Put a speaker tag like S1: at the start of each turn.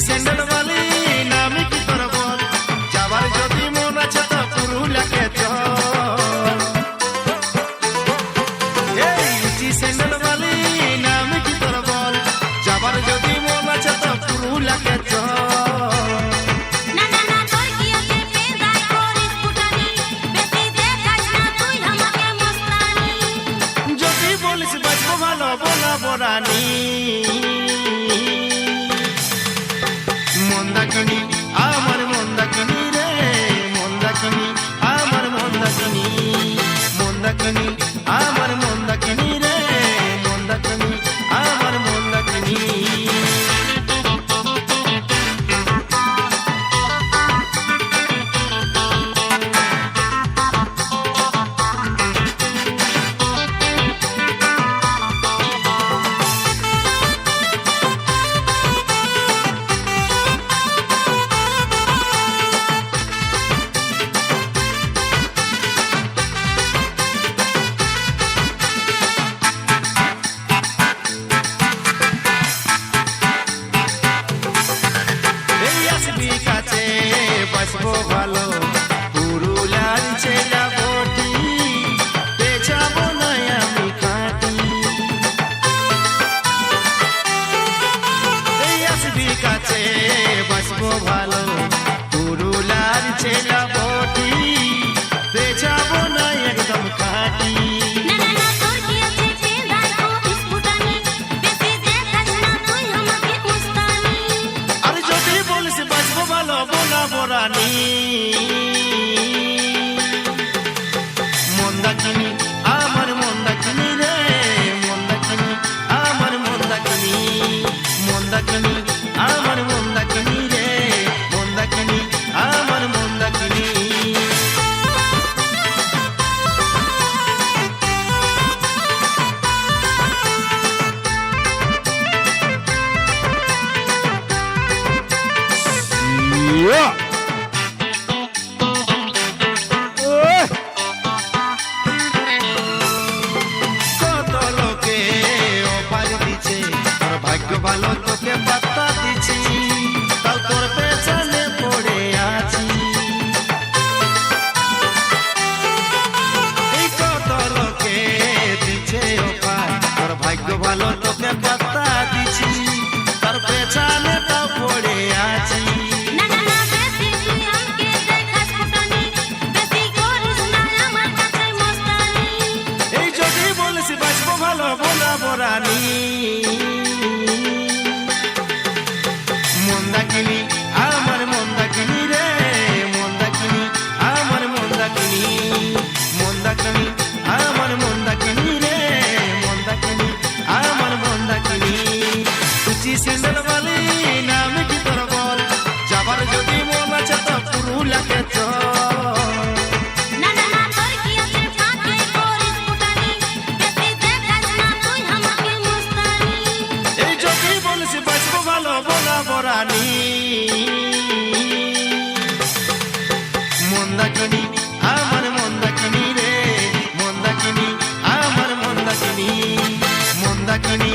S1: sandal বালি নামি কি তোর বল যাবার যদি মন আছে তো পুরুলিয়াকে চল এই লুচি স্যান্ডেল বালি নামি কি তোর বল যাবার যদি মন আছে তো পুরুলিয়াকে চল যদি বলিস বাঁচবো ভালো বলাবো রানী মন্দাকিনী আমার মন্দাকিনী রে মন্দাকিনী আমার মন্দাকিনী মন্দাকিনী আমার মন্দাকিনী রে মন্দাকিনী আমার মন্দাকিনী বাঁচবো ভালো পুরুলিয়ার ছেলা বটি বেচাবো না আমি খাটি এই আসবি কাছে বাঁচবো ভালো পুরুলিয়ার ছেলা বটি বেচাবো না একদম খাটি আর যদি বলিস বাঁচবো ভালো বলাবো রানী মন্দাকিনী আমার মন্দাকিনী রে মন্দাকিনী আমার মন্দাকিনী মন্দাকিনী আমার মন্দাকিনী রে মন্দাকিনী আমার মন্দাকিনী কত লোকে অফার দিছে তোর ভাগ্য ভালো তোকে পাত্তা দিছি তাও তোর পেছনে পড়ে আছি এই কত লোকে দিছে অফার তোর ভাগ্য ভালো তোকে পাত্তা দিছি তার পেছনে তাও পড়ে আছি বাঁচবো ভালো বলাবো রানী মন্দাকিনী আমার মন্দাকিনী রে মন্দাকিনী আমার মন্দাকিনী মন্দাকিনী আমার মন্দাকিনী রে মন্দাকিনী আমার মন্দাকিনী লুচি স্যান্ডেল বালি নামি কি তোর বল যাবার যদি মন আছে তো পুরুলিয়াকে চল রানী মন্দাকিনী আমার মন্দাকিনী রে মন্দাকিনী আমার মন্দাকিনী মন্দাকিনী